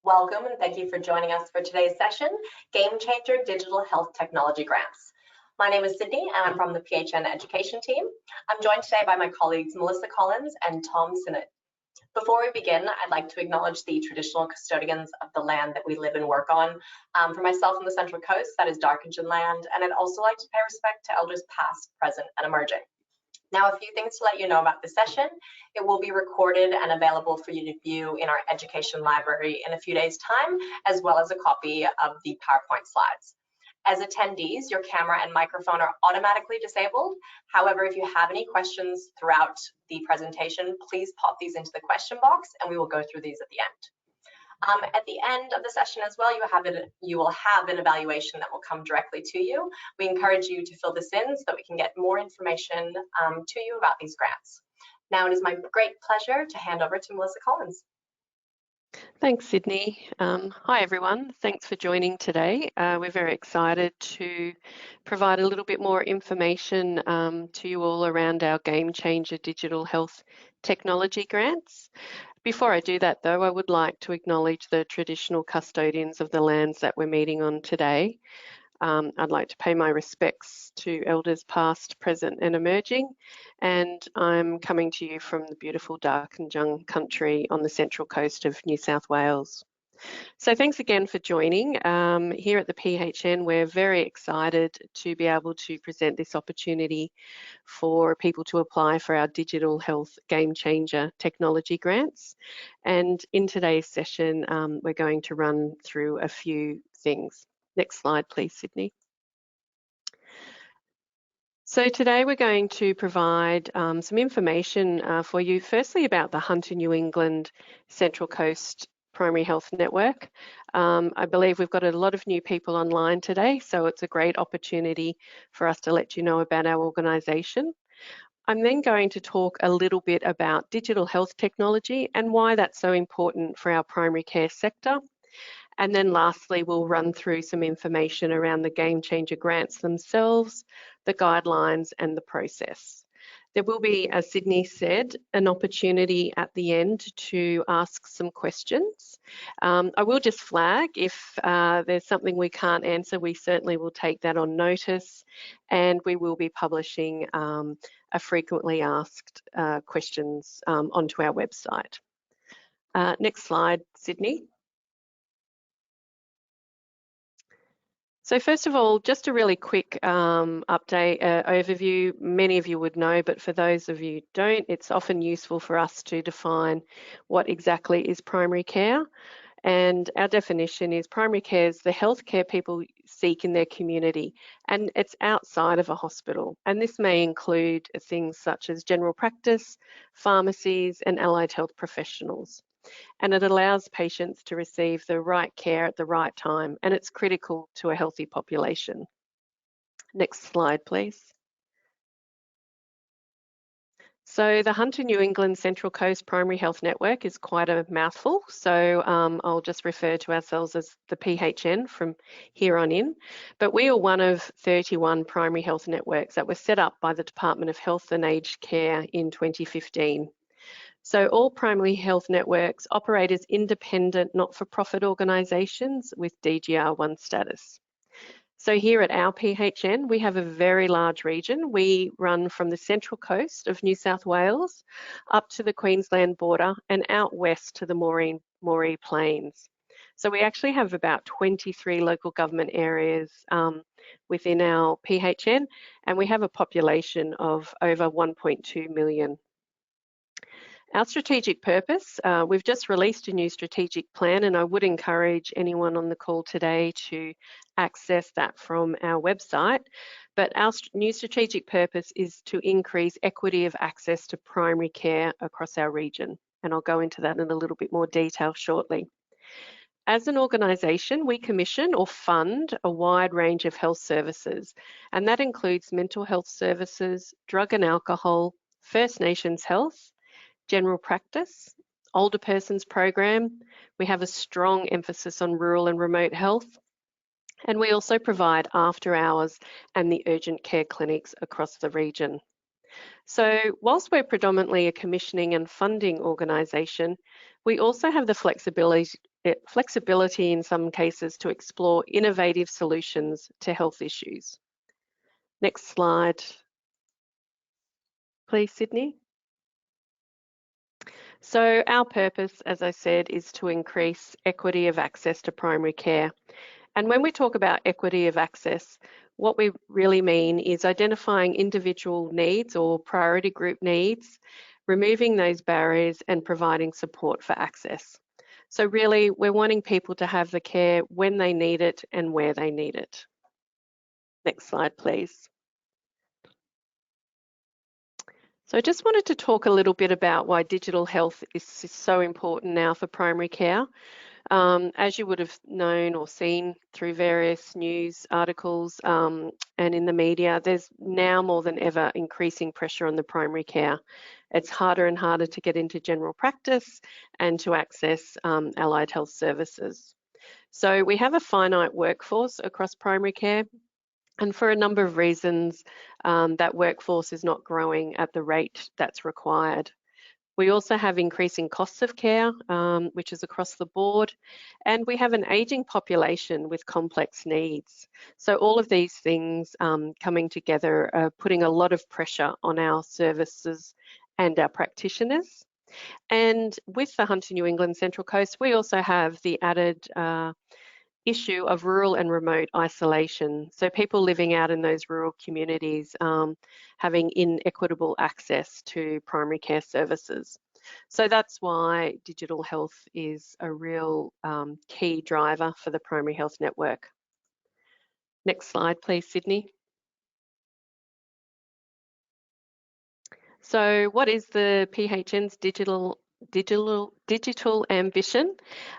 Welcome and thank you for joining us for today's session, Game Changer Digital Health Technology Grants. My name is Sydney and I'm from the PHN Education team. I'm joined today by my colleagues Melissa Collins and Tom Sinnott. Before we begin, I'd like to acknowledge the traditional custodians of the land that we live and work on. For myself on the Central Coast, that is Darkinjung land, and I'd also like to pay respect to elders past, present, and emerging. Now, a few things to let you know about this session. It will be recorded and available for you to view in our education library in a few days' time, as well as a copy of the PowerPoint slides. As attendees, your camera and microphone are automatically disabled. However, if you have any questions throughout the presentation, please pop these into the question box and we will go through these at the end. At the end of the session as well, you will have an evaluation that will come directly to you. We encourage you to fill this in so that we can get more information to you about these grants. Now it is my great pleasure to hand over to Melissa Collins. Thanks, Sydney. Hi, everyone. Thanks for joining today. We're very excited to provide a little bit more information to you all around our Game Changer Digital Health Technology Grants. Before I do that, though, I would like to acknowledge the traditional custodians of the lands that we're meeting on today. I'd like to pay my respects to elders past, present and emerging, and I'm coming to you from the beautiful Darkinjung country on the central coast of New South Wales. So thanks again for joining. Here at the PHN, we're very excited to be able to present this opportunity for people to apply for our Digital Health Game Changer Technology Grants. And in today's session, we're going to run through a few things. Next slide, please, Sydney. So today we're going to provide some information for you, firstly about the Hunter New England Central Coast Primary Health Network. I believe we've got a lot of new people online today, so it's a great opportunity for us to let you know about our organisation. I'm then going to talk a little bit about digital health technology and why that's so important for our primary care sector. And then lastly, we'll run through some information around the Game Changer grants themselves, the guidelines and the process. There will be, as Sydney said, an opportunity at the end to ask some questions. I will just flag if there's something we can't answer, we certainly will take that on notice, and we will be publishing a frequently asked questions onto our website. Next slide, Sydney. So first of all, just a really quick update, overview. Many of you would know, but for those of you who don't, it's often useful for us to define what exactly is primary care. And our definition is primary care is the healthcare people seek in their community, and it's outside of a hospital. And this may include things such as general practice, pharmacies, and allied health professionals. And it allows patients to receive the right care at the right time, and it's critical to a healthy population. Next slide, please. So the Hunter New England Central Coast Primary Health Network is quite a mouthful, so I'll just refer to ourselves as the PHN from here on in. But we are one of 31 primary health networks that were set up by the Department of Health and Aged Care in 2015. So all primary health networks operate as independent, not-for-profit organisations with DGR1 status. So here at our PHN, we have a very large region. We run from the central coast of New South Wales up to the Queensland border and out west to the Moree Plains. So we actually have about 23 local government areas within our PHN, and we have a population of over 1.2 million. Our strategic purpose, we've just released a new strategic plan, and I would encourage anyone on the call today to access that from our website. But our new strategic purpose is to increase equity of access to primary care across our region. And I'll go into that in a little bit more detail shortly. As an organisation, we commission or fund a wide range of health services, and that includes mental health services, drug and alcohol, First Nations health, general practice, older persons program. We have a strong emphasis on rural and remote health, and we also provide after hours and the urgent care clinics across the region. So whilst we're predominantly a commissioning and funding organisation, we also have the flexibility in some cases to explore innovative solutions to health issues. Next slide, please, Sydney. So our purpose, as I said, is to increase equity of access to primary care. And when we talk about equity of access, what we really mean is identifying individual needs or priority group needs, removing those barriers and providing support for access. So really, we're wanting people to have the care when they need it and where they need it. Next slide, please. So I just wanted to talk a little bit about why digital health is so important now for primary care. As you would have known or seen through various news articles and in the media, there's now more than ever increasing pressure on the primary care. It's harder and harder to get into general practice and to access allied health services. So we have a finite workforce across primary care, and for a number of reasons, that workforce is not growing at the rate that's required. We also have increasing costs of care, which is across the board, and we have an ageing population with complex needs. So all of these things coming together are putting a lot of pressure on our services and our practitioners. And with the Hunter New England Central Coast, we also have the added issue of rural and remote isolation. So people living out in those rural communities having inequitable access to primary care services. So that's why digital health is a real key driver for the primary health network. Next slide, please, Sydney. So what is the PHN's digital ambition?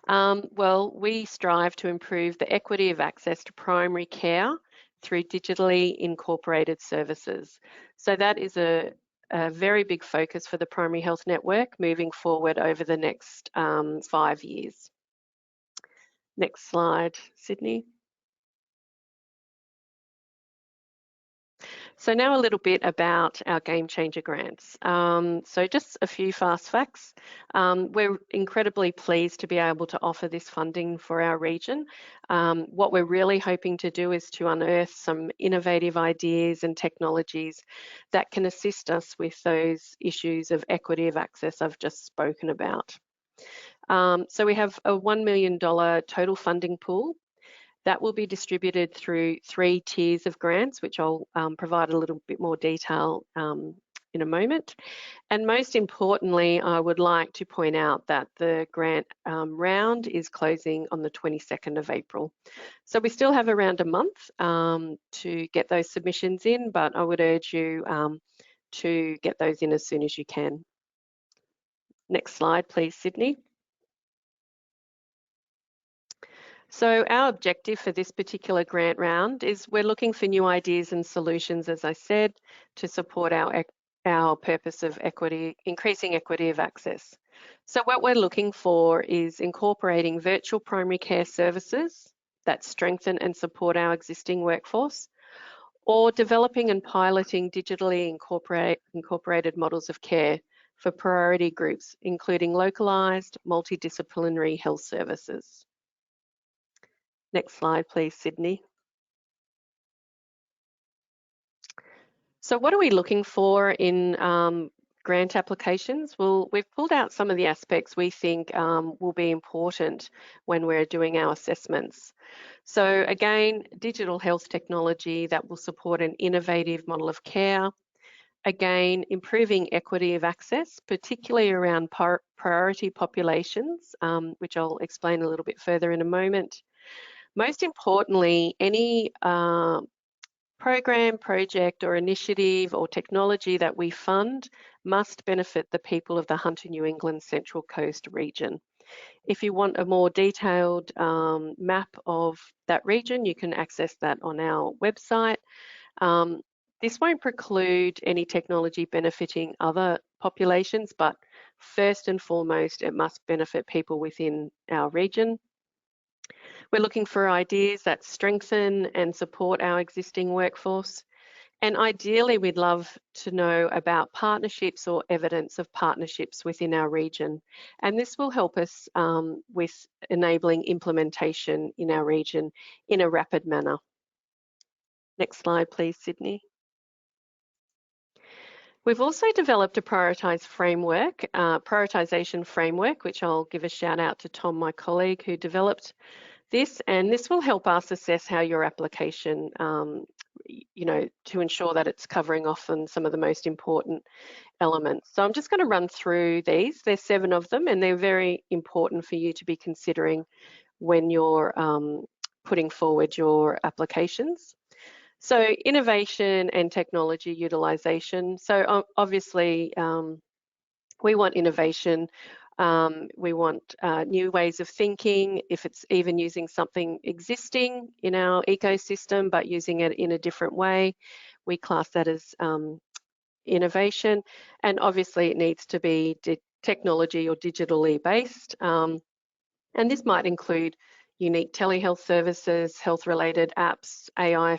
Well, we strive to improve the equity of access to primary care through digitally incorporated services. So that is a very big focus for the Primary Health Network moving forward over the next 5 years. Next slide, Sydney. So now a little bit about our Game Changer grants. So just a few fast facts. We're incredibly pleased to be able to offer this funding for our region. What we're really hoping to do is to unearth some innovative ideas and technologies that can assist us with those issues of equity of access I've just spoken about. So we have a $1 million total funding pool. That will be distributed through 3 tiers of grants, which I'll provide a little bit more detail in a moment. And most importantly, I would like to point out that the grant round is closing on the 22nd of April. So we still have around a month to get those submissions in, but I would urge you to get those in as soon as you can. Next slide, please, Sydney. So our objective for this particular grant round is we're looking for new ideas and solutions, as I said, to support our purpose of equity, increasing equity of access. So what we're looking for is incorporating virtual primary care services that strengthen and support our existing workforce, or developing and piloting digitally incorporated models of care for priority groups, including localised multidisciplinary health services. Next slide, please, Sydney. So what are we looking for in grant applications? Well, we've pulled out some of the aspects we think will be important when we're doing our assessments. So again, digital health technology that will support an innovative model of care. Again, improving equity of access, particularly around priority populations, which I'll explain a little bit further in a moment. Most importantly, any program, project or initiative or technology that we fund must benefit the people of the Hunter New England Central Coast region. If you want a more detailed map of that region, you can access that on our website. This won't preclude any technology benefiting other populations, but first and foremost, it must benefit people within our region. We're looking for ideas that strengthen and support our existing workforce And ideally, we'd love to know about partnerships or evidence of partnerships within our region. And this will help us with enabling implementation in our region in a rapid manner. Next slide, please, Sydney. We've also developed a prioritisation framework, which I'll give a shout out to Tom, my colleague, who developed this, and this will help us assess how your application, to ensure that it's covering off on some of the most important elements. So I'm just going to run through these. There's 7 of them, and they're very important for you to be considering when you're putting forward your applications. So innovation and technology utilisation. So obviously, we want innovation. We want new ways of thinking, if it's even using something existing in our ecosystem, but using it in a different way. We class that as innovation. And obviously it needs to be technology or digitally based. And this might include unique telehealth services, health-related apps, AI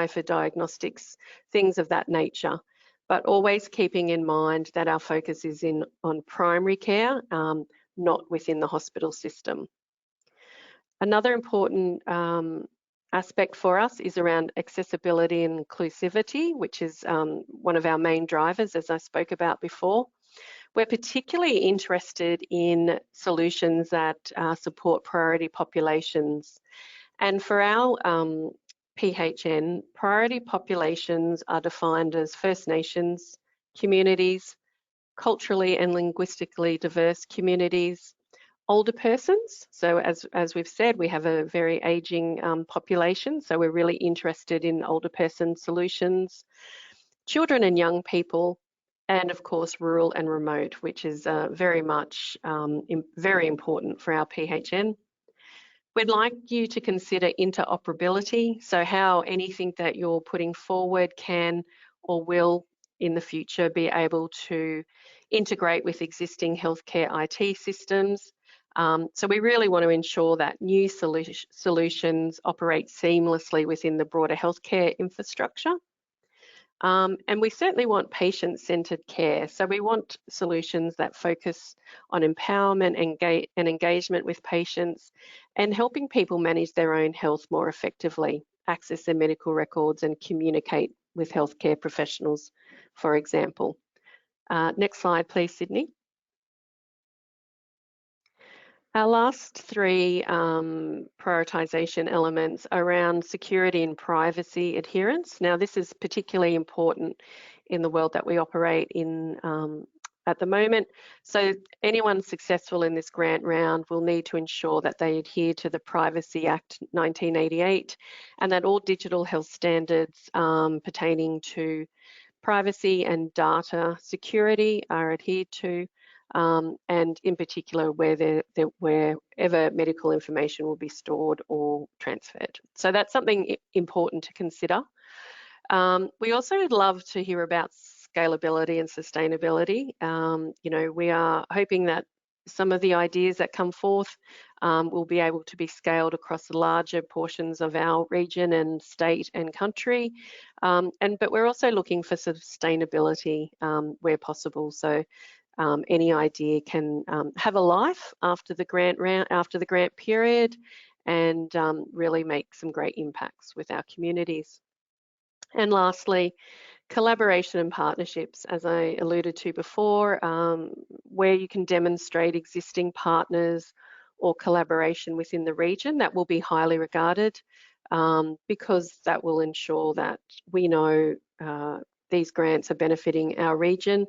for diagnostics, things of that nature. But always keeping in mind that our focus is on primary care, not within the hospital system. Another important aspect for us is around accessibility and inclusivity, which is one of our main drivers, as I spoke about before. We're particularly interested in solutions that support priority populations. And for our PHN, priority populations are defined as First Nations communities, culturally and linguistically diverse communities, older persons. So as we've said, we have a very ageing population, so we're really interested in older person solutions, children and young people, and of course rural and remote, which is very much very important for our PHN. We'd like you to consider interoperability, so how anything that you're putting forward can or will in the future be able to integrate with existing healthcare IT systems. So we really want to ensure that new solutions operate seamlessly within the broader healthcare infrastructure. And we certainly want patient-centred care. So we want solutions that focus on empowerment and engagement with patients and helping people manage their own health more effectively, access their medical records and communicate with healthcare professionals, for example. Next slide, please, Sydney. Our last 3 prioritisation elements around security and privacy adherence. Now, this is particularly important in the world that we operate in at the moment. So anyone successful in this grant round will need to ensure that they adhere to the Privacy Act 1988 and that all digital health standards pertaining to privacy and data security are adhered to. And in particular wherever medical information will be stored or transferred. So that's something important to consider. We also would love to hear about scalability and sustainability. We are hoping that some of the ideas that come forth will be able to be scaled across larger portions of our region and state and country. But we're also looking for sustainability where possible. So any idea can have a life after the grant period, and really make some great impacts with our communities. And lastly, collaboration and partnerships, as I alluded to before, where you can demonstrate existing partners or collaboration within the region, that will be highly regarded because that will ensure that we know these grants are benefiting our region,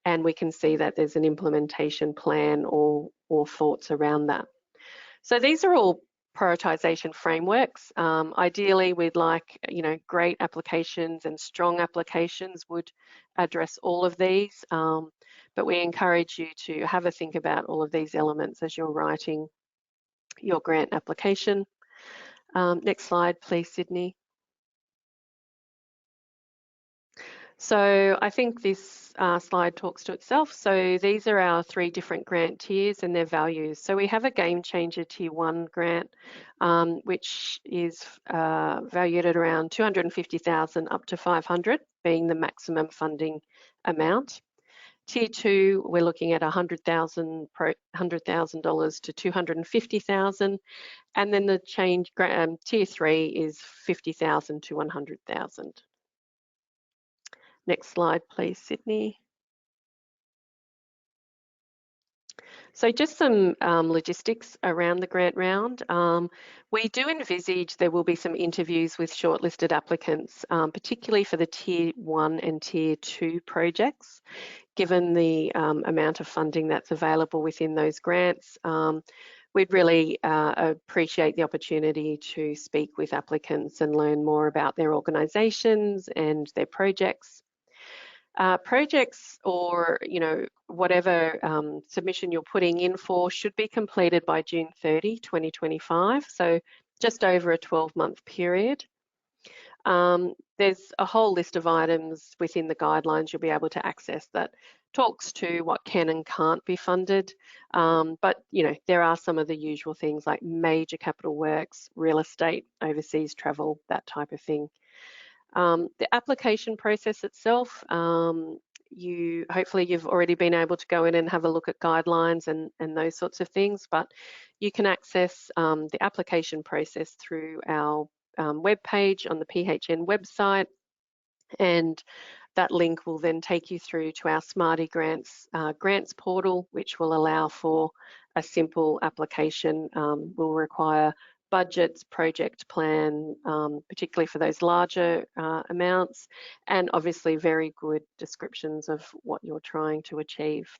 and we can see that there's an implementation plan or thoughts around that. So these are all prioritisation frameworks. Ideally, we'd like, great applications and strong applications would address all of these, but we encourage you to have a think about all of these elements as you're writing your grant application. Next slide, please, Sydney. So I think this slide talks to itself. So these are our 3 different grant tiers and their values. So we have a Game Changer Tier 1 grant, which is valued at around 250,000 up to 500, being the maximum funding amount. Tier 2, we're looking at $100,000 to 250,000, and then the Tier 3 is 50,000 to 100,000. Next slide, please, Sydney. So just some logistics around the grant round. We do envisage there will be some interviews with shortlisted applicants, particularly for the Tier 1 and Tier 2 projects. Given the amount of funding that's available within those grants, we'd really appreciate the opportunity to speak with applicants and learn more about their organisations and their projects. Projects or whatever submission you're putting in for should be completed by June 30, 2025, so just over a 12-month period. There's a whole list of items within the guidelines you'll be able to access that talks to what can and can't be funded, but there are some of the usual things like major capital works, real estate, overseas travel, that type of thing. The application process itself, hopefully you've already been able to go in and have a look at guidelines and those sorts of things, but you can access the application process through our webpage on the PHN website, and that link will then take you through to our Smarty Grants grants portal, which will allow for a simple application. Will require budgets, project plan, particularly for those larger amounts, and obviously very good descriptions of what you're trying to achieve.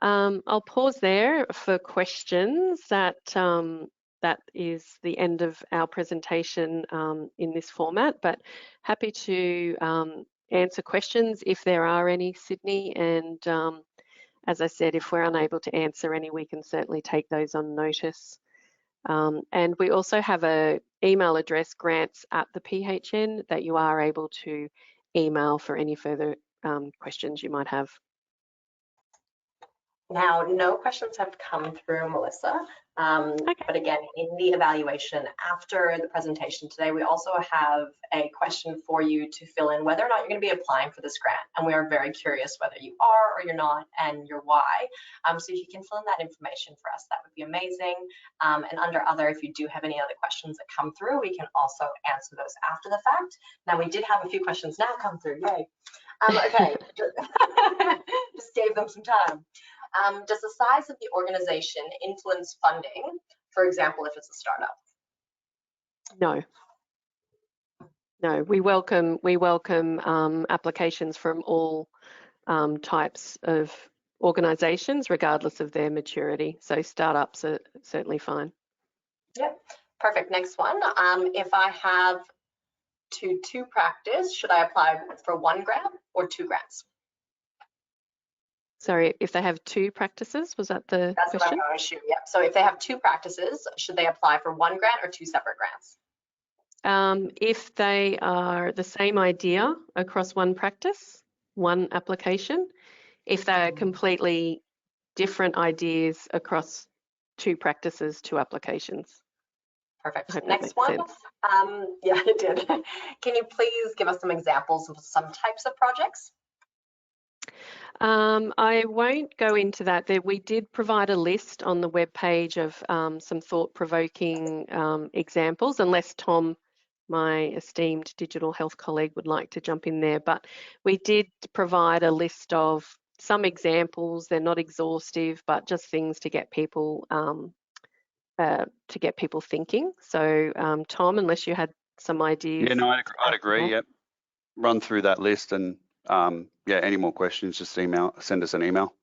I'll pause there for questions. That is the end of our presentation in this format, but happy to answer questions if there are any, Sydney, and as I said, if we're unable to answer any, we can certainly take those on notice. And we also have an email address, grants@the.phn, that you are able to email for any further questions you might have. Now, no questions have come through, Melissa. Okay. But again, in the evaluation after the presentation today, we also have a question for you to fill in whether or not you're going to be applying for this grant. And we are very curious whether you are or you're not, and your why. So if you can fill in that information for us, that would be amazing. And under other, if you do have any other questions that come through, we can also answer those after the fact. Now, we did have a few questions now come through, yay. Okay, just gave them some time. Does the size of the organization influence funding, for example, if it's a startup? No, we welcome applications from all types of organizations, regardless of their maturity. So startups are certainly fine. Yep, perfect. Next one. If I have two practice, should I apply for 1 grant or 2 grants? Sorry, if they have 2 practices, was that the question? That's what I'm going to shoot, yep. So if they have 2 practices, should they apply for 1 grant or 2 separate grants? If they are the same idea across 1 practice, 1 application. If they're completely different ideas across 2 practices, 2 applications. Perfect. Next one. Yeah, it did. Can you please give us some examples of some types of projects? I won't go into that. We did provide a list on the webpage of some thought-provoking examples, unless Tom, my esteemed digital health colleague, would like to jump in there. But we did provide a list of some examples. They're not exhaustive, but just things to get people thinking. So, Tom, unless you had some ideas. Yeah, no, I'd agree. Yep. Run through that list, and yeah, any more questions, just send us an email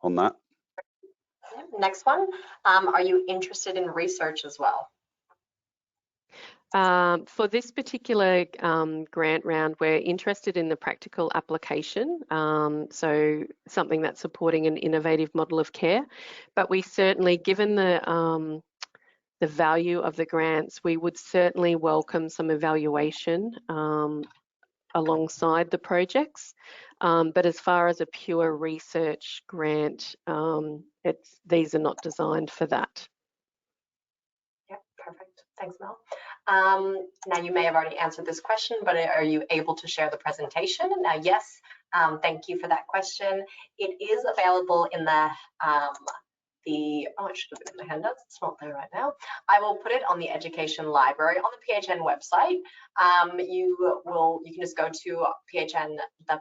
on that. Next one. Are you interested in research as well? For this particular grant round, we're interested in the practical application, so something that's supporting an innovative model of care. But we certainly, given the value of the grants, we would certainly welcome some evaluation alongside the projects. But as far as a pure research grant, these are not designed for that. Yep, perfect. Thanks, Mel. Now, you may have already answered this question, but are you able to share the presentation? Now, yes, thank you for that question. It is available in the, oh, it should have been in the handouts. It's not there right now. I will put it on the education library on the PHN website. You can just go to thepHN.com.au.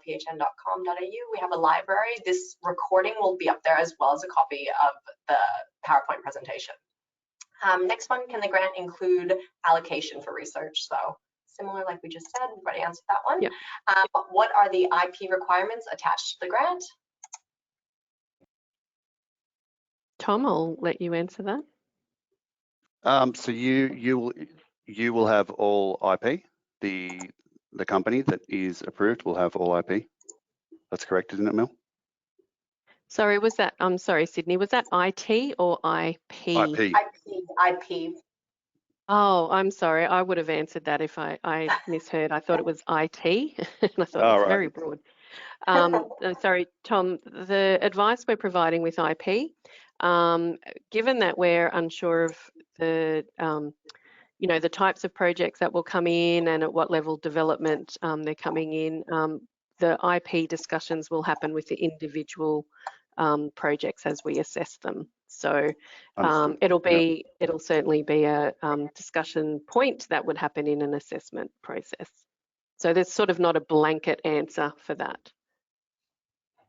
We have a library. This recording will be up there as well as a copy of the PowerPoint presentation. Next one, can the grant include allocation for research? So similar, like we just said, we've already answered that one. Yep. What are the IP requirements attached to the grant? Tom, I'll let you answer that. So you will have all IP. The company that is approved will have all IP. That's correct, isn't it, Mel? Sorry, I'm sorry, Sydney, was that IT or IP? IP. IP. Oh, I'm sorry. I would have answered that if I misheard. I thought it was IT, and I thought it was very broad. Sorry, Tom, the advice we're providing with IP, given that we're unsure of the, the types of projects that will come in and at what level of development they're coming in, the IP discussions will happen with the individual projects as we assess them. So it'll certainly be a discussion point that would happen in an assessment process. So there's sort of not a blanket answer for that.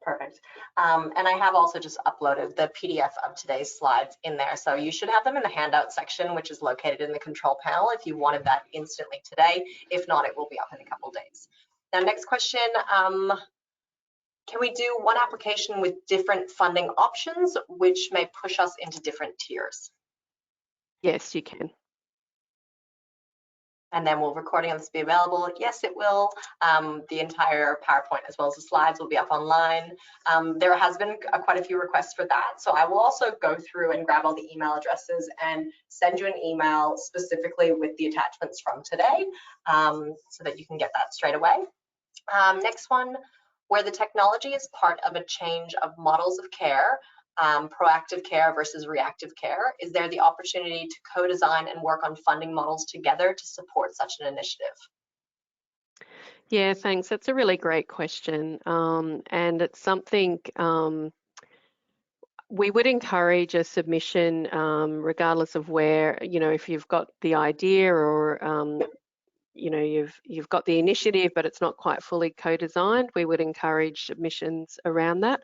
Perfect. And I have also just uploaded the PDF of today's slides in there. So you should have them in the handout section, which is located in the control panel if you wanted that instantly today. If not, it will be up in a couple of days. Now, next question. Can we do one application with different funding options, which may push us into different tiers? Yes, you can. And then will recording of this be available? Yes, it will. The entire PowerPoint as well as the slides will be up online. There has been quite a few requests for that. So I will also go through and grab all the email addresses and send you an email specifically with the attachments from today so that you can get that straight away. Next one, where the technology is part of a change of models of care, proactive care versus reactive care, is there the opportunity to co-design and work on funding models together to support such an initiative? Yeah, thanks. That's a really great question. And it's something we would encourage a submission regardless of where, if you've got the idea or you've got the initiative, but it's not quite fully co-designed, we would encourage submissions around that.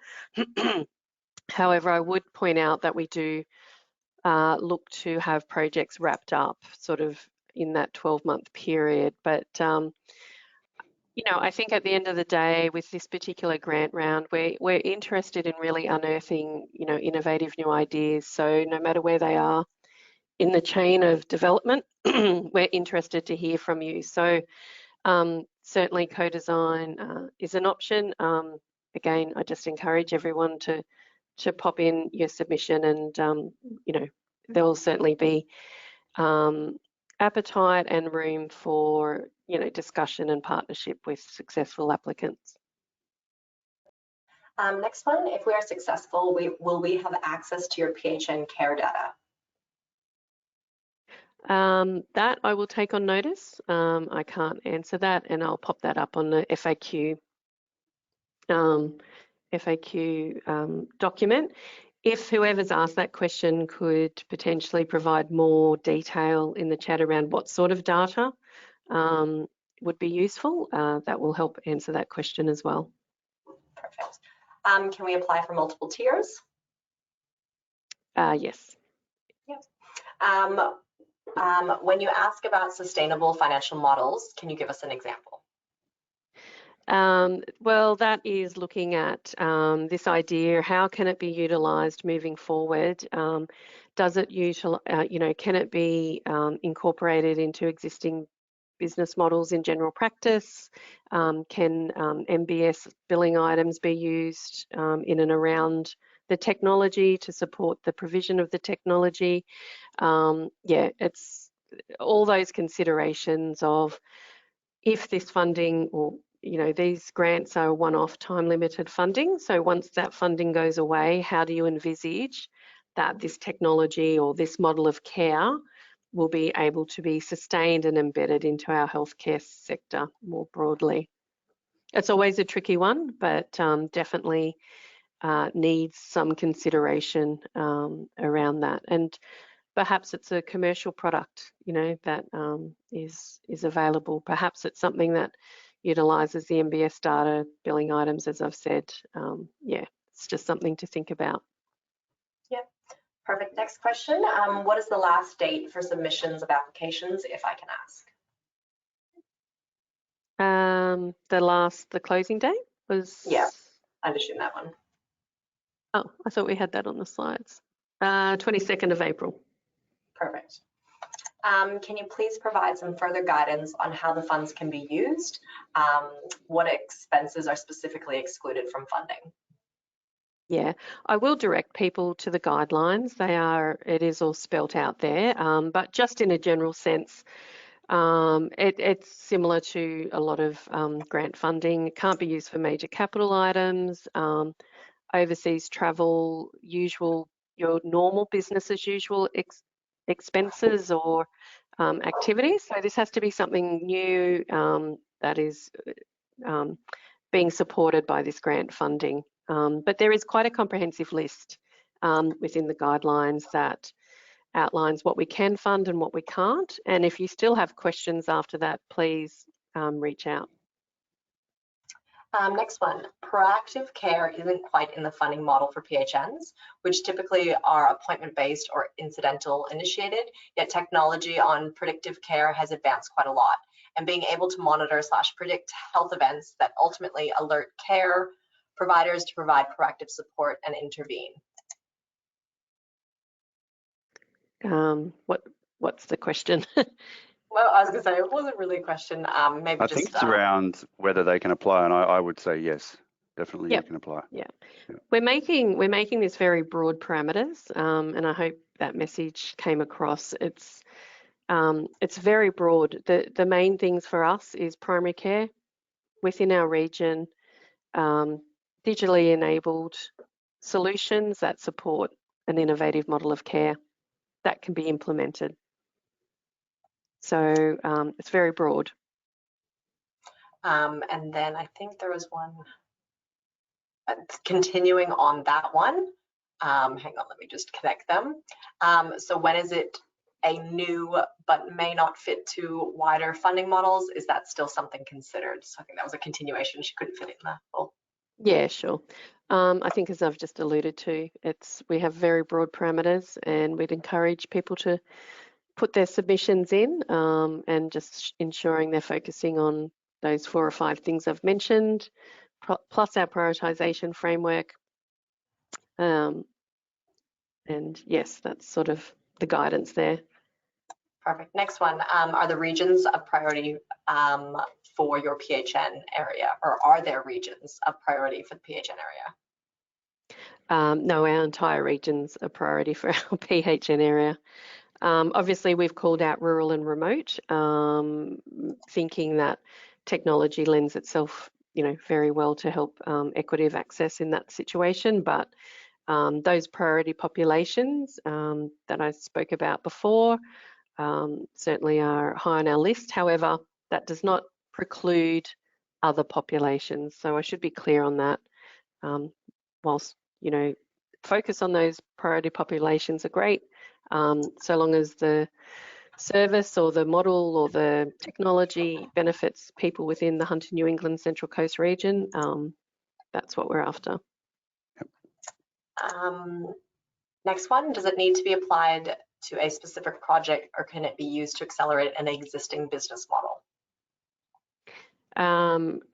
However, I would point out that we do look to have projects wrapped up sort of in that 12-month period. But, I think at the end of the day, with this particular grant round, we're interested in really unearthing, innovative new ideas. So no matter where they are in the chain of development, we're interested to hear from you. So certainly co-design is an option. Again, I just encourage everyone to pop in your submission and, there will certainly be appetite and room for, discussion and partnership with successful applicants. Next one, if we are successful, will we have access to your PHN care data? That I will take on notice. I can't answer that, and I'll pop that up on the FAQ document. If whoever's asked that question could potentially provide more detail in the chat around what sort of data would be useful, that will help answer that question as well. Perfect. Can we apply for multiple tiers? Yes. Yes. When you ask about sustainable financial models, can you give us an example? Well, that is looking at this idea, how can it be utilised moving forward? Does it can it be incorporated into existing business models in general practice? Can MBS billing items be used in and around the technology to support the provision of the technology? Yeah, it's all those considerations of if this funding or you know, these grants are one-off time-limited funding. So once that funding goes away, how do you envisage that this technology or this model of care will be able to be sustained and embedded into our healthcare sector more broadly? It's always a tricky one, but definitely needs some consideration around that. And perhaps it's a commercial product, you know, that is available. Perhaps it's something that utilises the MBS data billing items, as I've said. Yeah, it's just something to think about. Yep, perfect. Next question. What is the last date for submissions of applications, if I can ask? The closing date was? Yeah, I'd assume that one. Oh, I thought we had that on the slides. 22nd of April. Perfect. Can you please provide some further guidance on how the funds can be used? What expenses are specifically excluded from funding? Yeah, I will direct people to the guidelines. It is all spelt out there, but just in a general sense, it's similar to a lot of grant funding. It can't be used for major capital items, overseas travel, your normal business as usual expenses or activities. So this has to be something new that is being supported by this grant funding. But there is quite a comprehensive list within the guidelines that outlines what we can fund and what we can't. And if you still have questions after that, please reach out. Next one, proactive care isn't quite in the funding model for PHNs, which typically are appointment-based or incidental initiated, yet technology on predictive care has advanced quite a lot. And being able to monitor / predict health events that ultimately alert care providers to provide proactive support and intervene. What's the question? Well, I was going to say, it wasn't really a question. Maybe I just, think it's around whether they can apply, and I would say yes, definitely. Yep. You can apply. Yeah, we're making this very broad parameters, and I hope that message came across. It's very broad. The main things for us is primary care within our region, digitally enabled solutions that support an innovative model of care that can be implemented. So it's very broad. And then I think there was one continuing on that one. Hang on, let me just connect them. So when is it a new but may not fit to wider funding models? Is that still something considered? So I think that was a continuation. She couldn't fit it in the full. Yeah, sure. I think as I've just alluded to, we have very broad parameters, and we'd encourage people to put their submissions in and just ensuring they're focusing on those 4 or 5 things I've mentioned, plus our prioritisation framework. And yes, that's sort of the guidance there. Perfect. Next one, are the regions of priority for your PHN area, or are there regions of priority for the PHN area? No, our entire region's a priority for our PHN area. Obviously, we've called out rural and remote, thinking that technology lends itself, very well to help equity of access in that situation. But those priority populations that I spoke about before certainly are high on our list. However, that does not preclude other populations. So I should be clear on that. Whilst, focus on those priority populations are great, so long as the service or the model or the technology benefits people within the Hunter New England Central Coast region, that's what we're after. Next one, does it need to be applied to a specific project, or can it be used to accelerate an existing business model?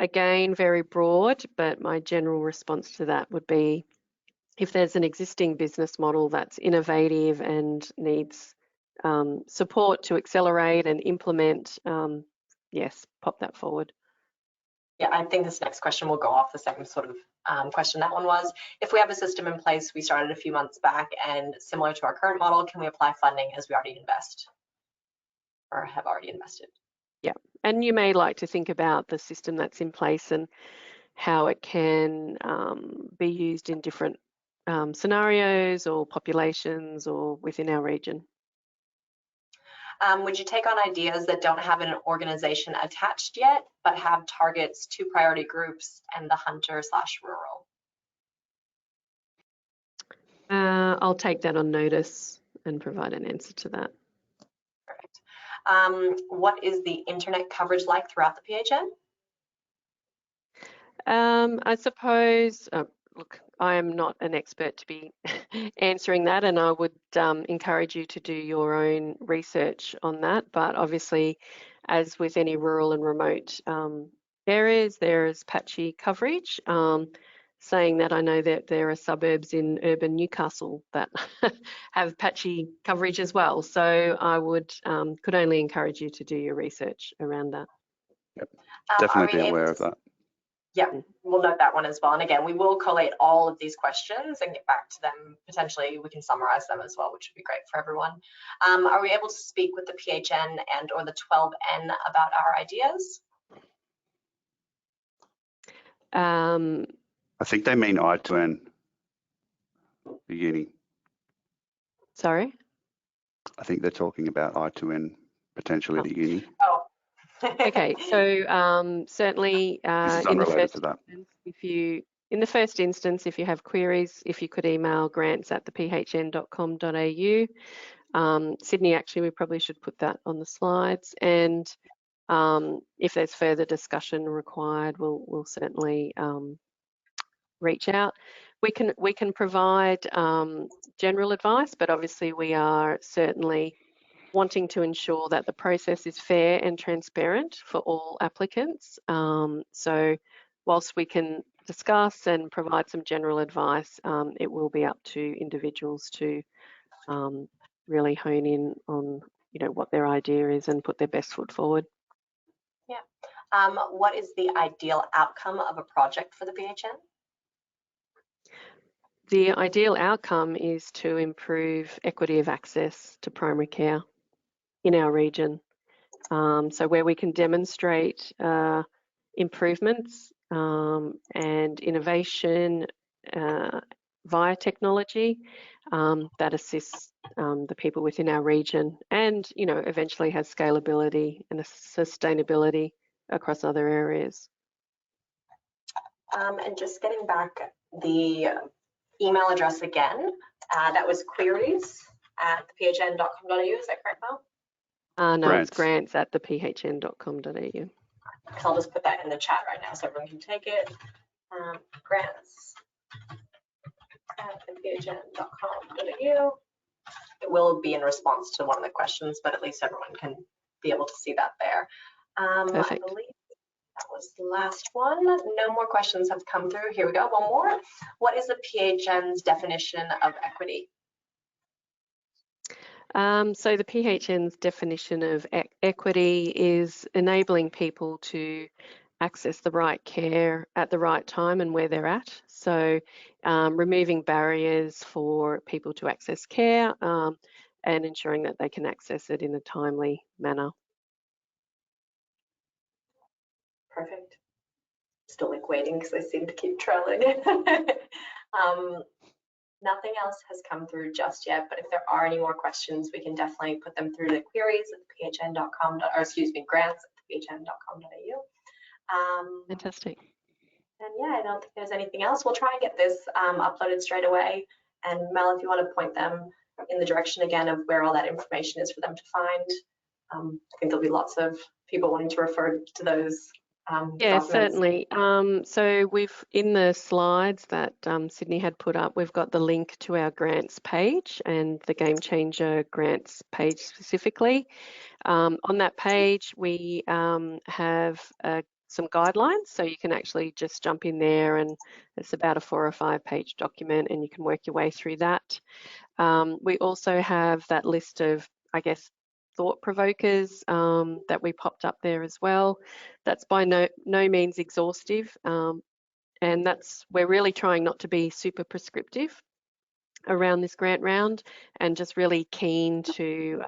Again, very broad, but my general response to that would be, if there's an existing business model that's innovative and needs support to accelerate and implement, yes, pop that forward. Yeah, I think this next question will go off the same sort of question that one was. If we have a system in place we started a few months back and similar to our current model, can we apply funding as we already invest or have already invested? Yeah, and you may like to think about the system that's in place and how it can be used in different scenarios or populations or within our region. Would you take on ideas that don't have an organization attached yet, but have targets to priority groups and the hunter/rural? I'll take that on notice and provide an answer to that. Perfect. What is the internet coverage like throughout the PHN? I suppose, look, I am not an expert to be answering that, and I would encourage you to do your own research on that. But obviously, as with any rural and remote areas, there is patchy coverage. Saying that, I know that there are suburbs in urban Newcastle that have patchy coverage as well. So I would could only encourage you to do your research around that. Yep. Definitely be aware of that. Yeah, we'll note that one as well. And again, we will collate all of these questions and get back to them. Potentially, we can summarize them as well, which would be great for everyone. Are we able to speak with the PHN and or the 12N about our ideas? I think they mean I2N, the uni. Sorry? I think they're talking about I2N, potentially the uni. Oh. Okay, so certainly This is in the unrelated first to that. instance, in the first instance, if you have queries, if you could email grants@thephn.com.au. Sydney, actually, we probably should put that on the slides. And if there's further discussion required, we'll certainly reach out. We can provide general advice, but obviously we are certainly wanting to ensure that the process is fair and transparent for all applicants. So whilst we can discuss and provide some general advice, it will be up to individuals to really hone in on what their idea is and put their best foot forward. Yeah. What is the ideal outcome of a project for the PHN? The ideal outcome is to improve equity of access to primary care in our region. So where we can demonstrate improvements and innovation via technology that assists the people within our region and, eventually has scalability and sustainability across other areas. And just getting back the email address again, that was queries@thephn.com.au, is that correct, Mel? No, Grants. it's grants@thephn.com.au. I'll just put that in the chat right now so everyone can take it. Grants@thephn.com.au. It will be in response to one of the questions, but at least everyone can be able to see that there. I believe that was the last one. No more questions have come through. Here we go, one more. What is the PHN's definition of equity? So the PHN's definition of equity is enabling people to access the right care at the right time and where they're at. So removing barriers for people to access care and ensuring that they can access it in a timely manner. Perfect. Still like waiting because I seem to keep trailing. Nothing else has come through just yet, but if there are any more questions, we can definitely put them through the queries@thephn.com, or excuse me, grants@thephn.com.au. Fantastic. And yeah, I don't think there's anything else. We'll try and get this uploaded straight away. And Mel, if you want to point them in the direction again of where all that information is for them to find, I think there'll be lots of people wanting to refer to those Yeah, documents. certainly. So we've, in the slides that Sydney had put up, we've got the link to our grants page and the Game Changer grants page specifically. On that page, we have some guidelines, so you can actually just jump in there, and it's about a 4 or 5 page document, and you can work your way through that. We also have that list of, I guess, thought provokers that we popped up there as well. That's by no means exhaustive, and we're really trying not to be super prescriptive around this grant round, and just really keen to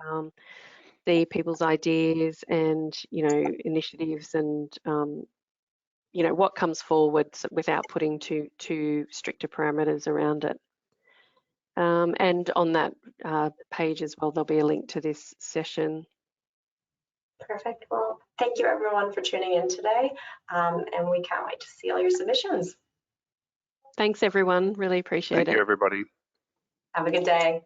see people's ideas and, initiatives and, what comes forward without putting too stricter parameters around it. And on that page as well, there'll be a link to this session. Perfect. Well, thank you everyone for tuning in today, and we can't wait to see all your submissions. Thanks everyone, really appreciate it. Thank you everybody. Have a good day.